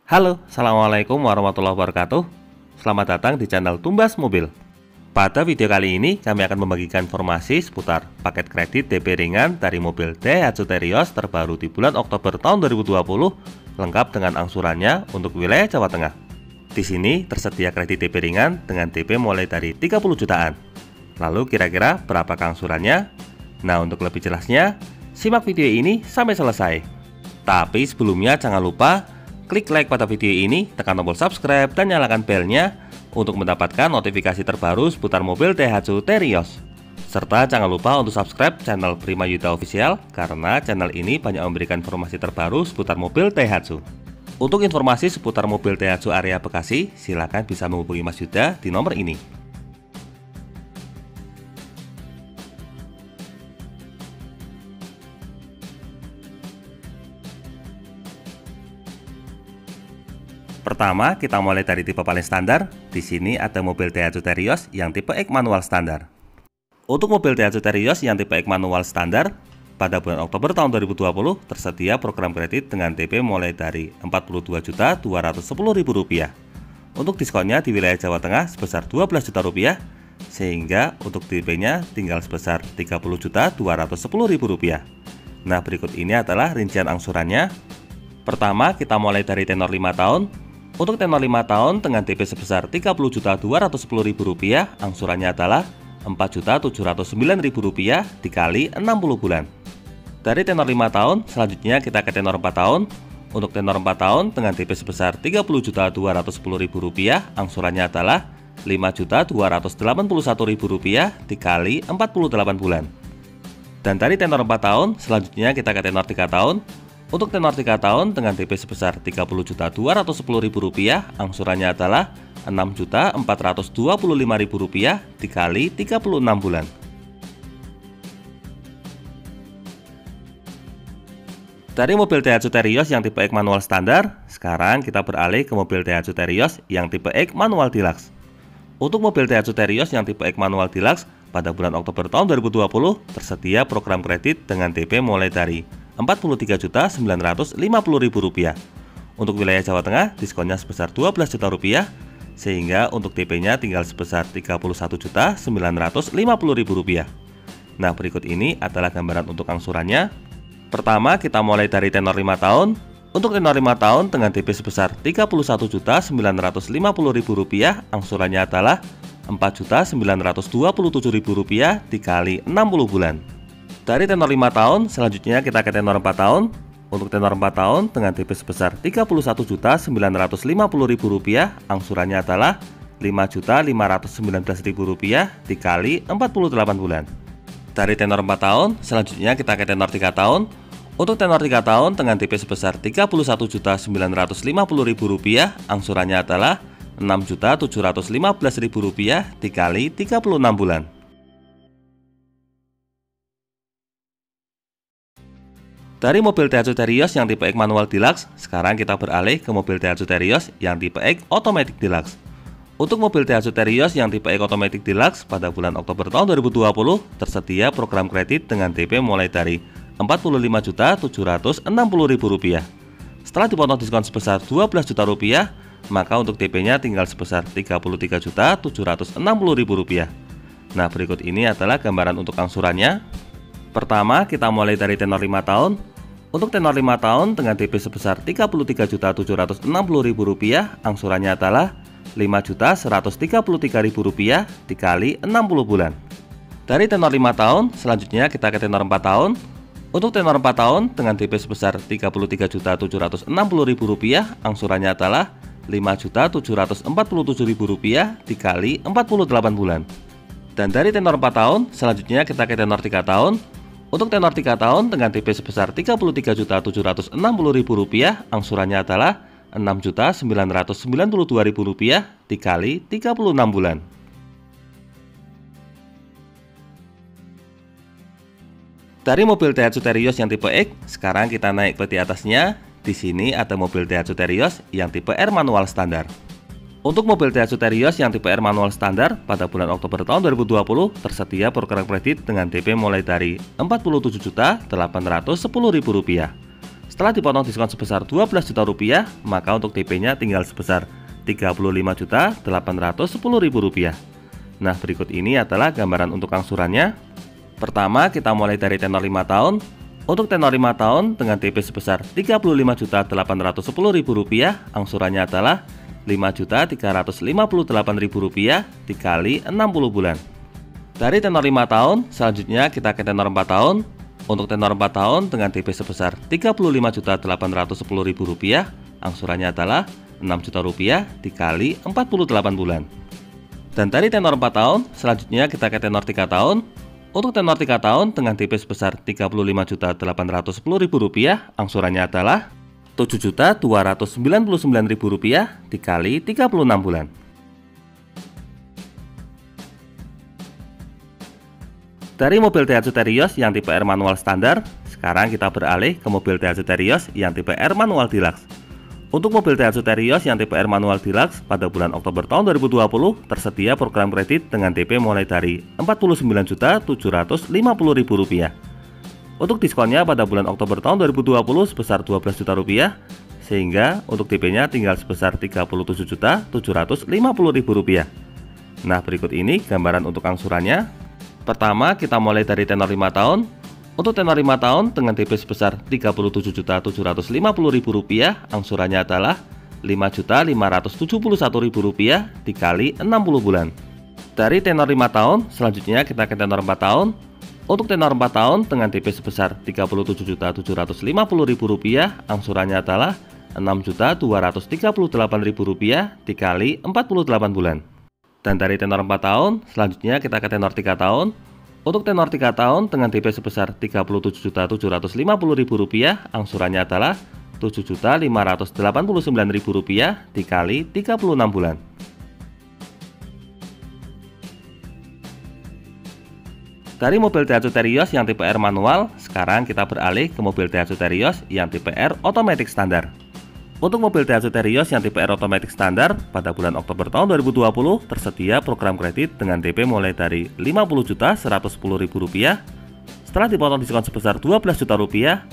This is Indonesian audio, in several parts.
Halo, Assalamualaikum warahmatullahi wabarakatuh. Selamat datang di channel Tumbas Mobil. Pada video kali ini, kami akan membagikan informasi seputar paket kredit DP ringan dari mobil Daihatsu Terios terbaru di bulan Oktober tahun 2020, lengkap dengan angsurannya untuk wilayah Jawa Tengah. Di sini tersedia kredit DP ringan dengan DP mulai dari 30 jutaan. Lalu kira-kira berapa angsurannya? Nah, untuk lebih jelasnya, simak video ini sampai selesai. Tapi sebelumnya jangan lupa klik like pada video ini, tekan tombol subscribe dan nyalakan belnya untuk mendapatkan notifikasi terbaru seputar mobil Daihatsu Terios. Serta jangan lupa untuk subscribe channel Prima Yuda Official karena channel ini banyak memberikan informasi terbaru seputar mobil Daihatsu. Untuk informasi seputar mobil Daihatsu area Bekasi, silakan bisa menghubungi Mas Yuda di nomor ini. Pertama, kita mulai dari tipe paling standar. Di sini ada mobil Daihatsu Terios yang tipe X manual standar. Untuk mobil Daihatsu Terios yang tipe X manual standar, pada bulan Oktober tahun 2020 tersedia program kredit dengan DP mulai dari Rp42.210.000. Untuk diskonnya di wilayah Jawa Tengah sebesar Rp12 juta, sehingga untuk DP-nya tinggal sebesar Rp30.210.000. Nah, berikut ini adalah rincian angsurannya. Pertama, kita mulai dari tenor 5 tahun. Untuk tenor 5 tahun dengan DP sebesar Rp30.210.000, angsurannya adalah Rp4.709.000 dikali 60 bulan. Dari tenor 5 tahun, selanjutnya kita ke tenor 4 tahun. Untuk tenor 4 tahun dengan DP sebesar Rp30.210.000, angsurannya adalah Rp5.281.000 dikali 48 bulan. Dan dari tenor 4 tahun, selanjutnya kita ke tenor 3 tahun. Untuk tenor 3 tahun dengan DP sebesar Rp30.210.000, angsurannya adalah Rp6.425.000 dikali 36 bulan. Dari mobil Daihatsu Terios yang tipe X manual standar, sekarang kita beralih ke mobil Daihatsu Terios yang tipe X manual deluxe. Untuk mobil Daihatsu Terios yang tipe X manual deluxe, pada bulan Oktober tahun 2020 tersedia program kredit dengan DP mulai dari Rp43.950.000. Untuk wilayah Jawa Tengah, diskonnya sebesar Rp12 juta, sehingga untuk DP-nya tinggal sebesar Rp31.950.000. Nah, berikut ini adalah gambaran untuk angsurannya. Pertama, kita mulai dari tenor 5 tahun. Untuk tenor 5 tahun dengan DP sebesar Rp31.950.000, angsurannya adalah Rp4.927.000 dikali 60 bulan. Dari tenor 5 tahun, selanjutnya kita ke tenor 4 tahun. Untuk tenor 4 tahun dengan DP sebesar Rp31.950.000, angsurannya adalah Rp5.519.000 dikali 48 bulan. Dari tenor 4 tahun, selanjutnya kita ke tenor 3 tahun. Untuk tenor 3 tahun dengan DP sebesar Rp31.950.000, angsurannya adalah Rp6.715.000 dikali 36 bulan. Dari mobil Daihatsu Terios yang tipe X manual deluxe, sekarang kita beralih ke mobil Daihatsu Terios yang tipe X automatic deluxe. Untuk mobil Daihatsu Terios yang tipe X automatic deluxe pada bulan Oktober tahun 2020 tersedia program kredit dengan DP mulai dari Rp45.760.000. Setelah dipotong diskon sebesar Rp12 juta, maka untuk DP-nya tinggal sebesar Rp33.760.000. Nah, berikut ini adalah gambaran untuk angsurannya. Pertama, kita mulai dari tenor 5 tahun. Untuk tenor 5 tahun dengan DP sebesar Rp33.760.000, angsurannya adalah Rp5.133.000 dikali 60 bulan. Dari tenor 5 tahun, selanjutnya kita ke tenor 4 tahun. Untuk tenor 4 tahun dengan DP sebesar Rp33.760.000, angsurannya adalah Rp5.747.000 dikali 48 bulan. Dan dari tenor 4 tahun, selanjutnya kita ke tenor 3 tahun. Untuk tenor 3 tahun dengan DP sebesar Rp33.760.000, angsurannya adalah Rp6.992.000 dikali 36 bulan. Dari mobil Daihatsu Terios yang tipe X, sekarang kita naik ke di atasnya. Di sini ada mobil Daihatsu Terios yang tipe R manual standar. Untuk mobil Daihatsu Terios yang tipe R manual standar pada bulan Oktober tahun 2020 tersedia program kredit dengan DP mulai dari Rp47.810.000. Setelah dipotong diskon sebesar 12 juta rupiah, maka untuk DP-nya tinggal sebesar 35.810.000 rupiah. Nah, berikut ini adalah gambaran untuk angsurannya. Pertama, kita mulai dari tenor 5 tahun. Untuk tenor 5 tahun dengan DP sebesar 35.810.000 rupiah, angsurannya adalah 5.358.000 rupiah dikali 60 bulan. Dari tenor 5 tahun, selanjutnya kita ke tenor 4 tahun. Untuk tenor 4 tahun dengan DP sebesar 35.810.000 rupiah, angsurannya adalah 6 juta rupiah dikali 48 bulan. Dan dari tenor 4 tahun, selanjutnya kita ke tenor 3 tahun. Untuk tenor 3 tahun dengan DP sebesar 35.810.000 rupiah, angsurannya adalah 7.299.000 rupiah dikali 36 bulan. Dari mobil Daihatsu Terios yang tipe R manual standar, sekarang kita beralih ke mobil Daihatsu Terios yang tipe R manual deluxe. Untuk mobil Daihatsu Terios yang tipe R manual deluxe pada bulan Oktober tahun 2020 tersedia program kredit dengan DP mulai dari Rp49.750.000. Untuk diskonnya pada bulan Oktober tahun 2020 sebesar Rp12 juta, sehingga untuk DP-nya tinggal sebesar Rp37.750.000. Nah, berikut ini gambaran untuk angsurannya. Pertama, kita mulai dari tenor 5 tahun. Untuk tenor 5 tahun dengan DP sebesar Rp37.750.000, angsurannya adalah Rp5.571.000 dikali 60 bulan. Dari tenor 5 tahun, selanjutnya kita ke tenor 4 tahun. Untuk tenor 4 tahun dengan DP sebesar Rp37.750.000, angsurannya adalah Rp6.238.000 dikali 48 bulan. Dan dari tenor 4 tahun, selanjutnya kita ke tenor 3 tahun. Untuk tenor 3 tahun dengan DP sebesar Rp37.750.000, angsurannya adalah Rp7.589.000 dikali 36 bulan. Dari mobil Daihatsu Terios yang tipe R manual, sekarang kita beralih ke mobil Daihatsu Terios yang tipe R automatic standar. Untuk mobil Daihatsu Terios yang tipe R automatic standar pada bulan Oktober tahun 2020 tersedia program kredit dengan DP mulai dari Rp50.110.000. Setelah dipotong diskon sebesar Rp12 juta,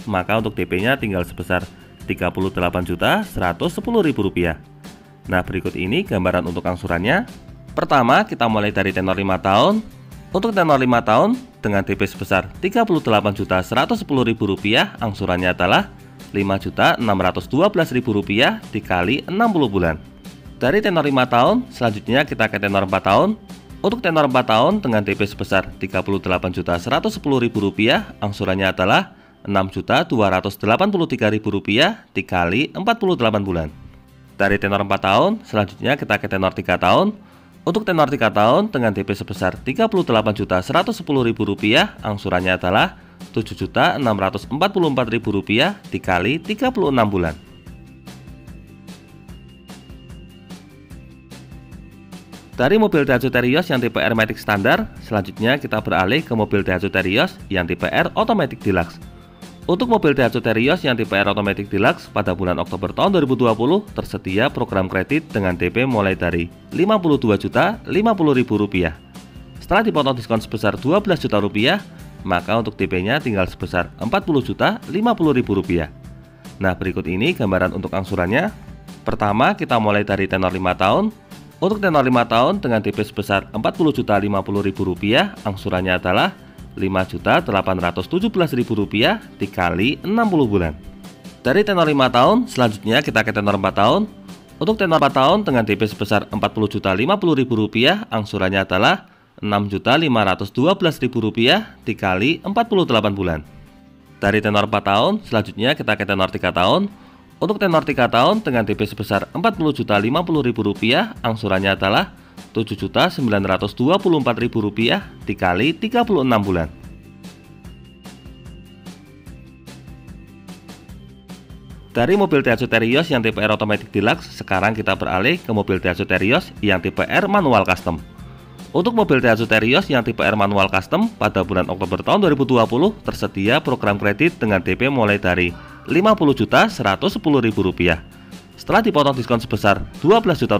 maka untuk DP-nya tinggal sebesar Rp38.110.000. Nah, berikut ini gambaran untuk angsurannya. Pertama, kita mulai dari tenor 5 tahun. Untuk tenor 5 tahun dengan DP sebesar Rp38.110.000, angsurannya adalah Rp5.612.000 dikali 60 bulan. Dari tenor 5 tahun, selanjutnya kita ke tenor 4 tahun. Untuk tenor 4 tahun dengan DP sebesar Rp38.110.000, angsurannya adalah Rp6.283.000 dikali 48 bulan. Dari tenor 4 tahun, selanjutnya kita ke tenor 3 tahun. Untuk tenor 3 tahun dengan DP sebesar Rp38.110.000, angsurannya adalah Rp7.644.000 dikali 36 bulan. Dari mobil Daihatsu Terios yang tipe R Matic standar, selanjutnya kita beralih ke mobil Daihatsu Terios yang tipe R Automatic Deluxe. Untuk mobil Daihatsu Terios yang tipe R Automatic Deluxe pada bulan Oktober tahun 2020 tersedia program kredit dengan DP mulai dari Rp52.050.000. Setelah dipotong diskon sebesar Rp12 juta, maka untuk DP-nya tinggal sebesar Rp40.050.000. Nah, berikut ini gambaran untuk angsurannya. Pertama, kita mulai dari tenor 5 tahun. Untuk tenor 5 tahun dengan DP sebesar Rp40.050.000, angsurannya adalah Rp5.817.000 dikali 60 bulan. Dari tenor 5 tahun, selanjutnya kita ke tenor 4 tahun. Untuk tenor 4 tahun dengan DP sebesar Rp40.050.000, angsurannya adalah Rp6.512.000 dikali 48 bulan. Dari tenor 4 tahun, selanjutnya kita ke tenor 3 tahun. Untuk tenor 3 tahun dengan DP sebesar Rp40.050.000, angsurannya adalah Rp7.924.000 dikali 36 bulan. Dari mobil Daihatsu Terios yang tipe R Automatic Deluxe, sekarang kita beralih ke mobil Daihatsu Terios yang tipe R Manual Custom. Untuk mobil Daihatsu Terios yang tipe R Manual Custom pada bulan Oktober tahun 2020 tersedia program kredit dengan DP mulai dari Rp50.110.000. Setelah dipotong diskon sebesar Rp12 juta,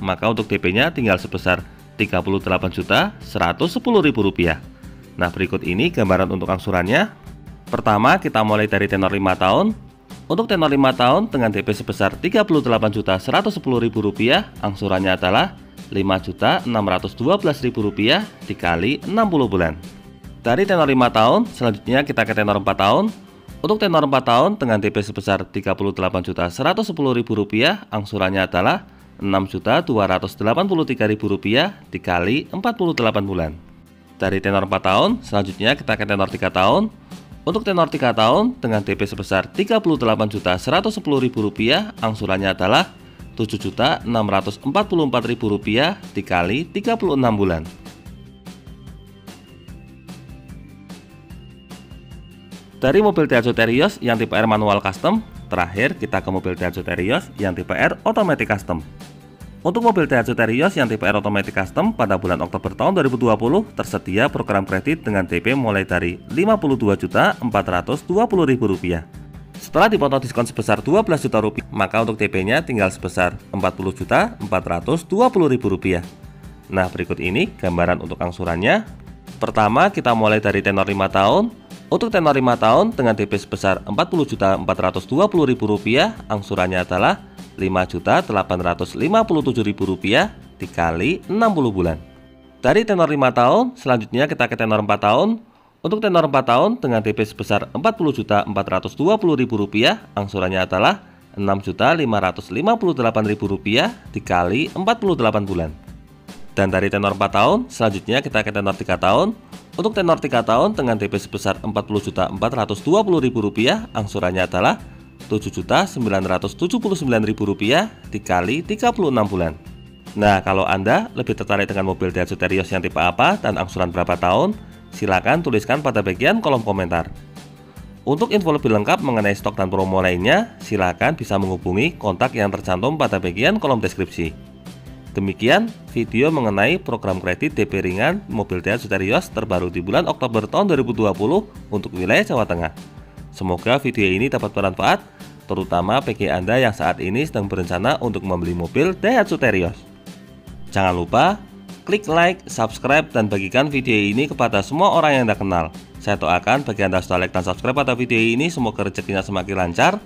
maka untuk DP-nya tinggal sebesar Rp38.110.000. Nah, berikut ini gambaran untuk angsurannya. Pertama, kita mulai dari tenor 5 tahun. Untuk tenor 5 tahun dengan DP sebesar Rp38.110.000, angsurannya adalah Rp5.612.000 dikali 60 bulan. Dari tenor 5 tahun, selanjutnya kita ke tenor 4 tahun. Untuk tenor 4 tahun dengan DP sebesar Rp38.110.000, angsurannya adalah Rp6.283.000 dikali 48 bulan. Dari tenor 4 tahun, selanjutnya kita ke tenor 3 tahun. Untuk tenor 3 tahun dengan DP sebesar Rp38.110.000, angsurannya adalah Rp7.644.000 dikali 36 bulan. Dari mobil Daihatsu Terios yang tipe R manual custom, terakhir kita ke mobil Daihatsu Terios yang tipe R automatic custom. Untuk mobil Daihatsu Terios yang tipe R automatic custom pada bulan Oktober tahun 2020 tersedia program kredit dengan DP mulai dari Rp52.420.000. Setelah dipotong diskon sebesar Rp12 juta, maka untuk DP-nya tinggal sebesar Rp40.420.000. Nah, berikut ini gambaran untuk angsurannya. Pertama, kita mulai dari tenor 5 tahun. Untuk tenor 5 tahun dengan DP sebesar Rp40.420.000, angsurannya adalah Rp5.857.000 dikali 60 bulan. Dari tenor 5 tahun, selanjutnya kita ke tenor 4 tahun. Untuk tenor 4 tahun dengan DP sebesar Rp40.420.000, angsurannya adalah Rp6.558.000 dikali 48 bulan. Dan dari tenor 4 tahun, selanjutnya kita ke tenor 3 tahun. Untuk tenor 3 tahun dengan DP sebesar Rp40.420.000, angsurannya adalah Rp7.979.000 dikali 36 bulan. Nah, kalau Anda lebih tertarik dengan mobil Daihatsu Terios yang tipe apa dan angsuran berapa tahun, silakan tuliskan pada bagian kolom komentar. Untuk info lebih lengkap mengenai stok dan promo lainnya, silakan bisa menghubungi kontak yang tercantum pada bagian kolom deskripsi. Demikian video mengenai program kredit DP ringan mobil Daihatsu Terios terbaru di bulan Oktober tahun 2020 untuk wilayah Jawa Tengah. Semoga video ini dapat bermanfaat, terutama bagi Anda yang saat ini sedang berencana untuk membeli mobil Daihatsu Terios. Jangan lupa klik like, subscribe, dan bagikan video ini kepada semua orang yang Anda kenal. Saya doakan bagi Anda sudah like dan subscribe pada video ini, semoga rezekinya semakin lancar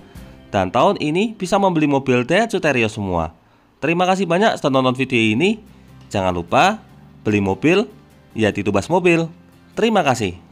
dan tahun ini bisa membeli mobil Daihatsu Terios semua. Terima kasih banyak sudah nonton video ini. Jangan lupa beli mobil ya di Tumbas Mobil. Terima kasih.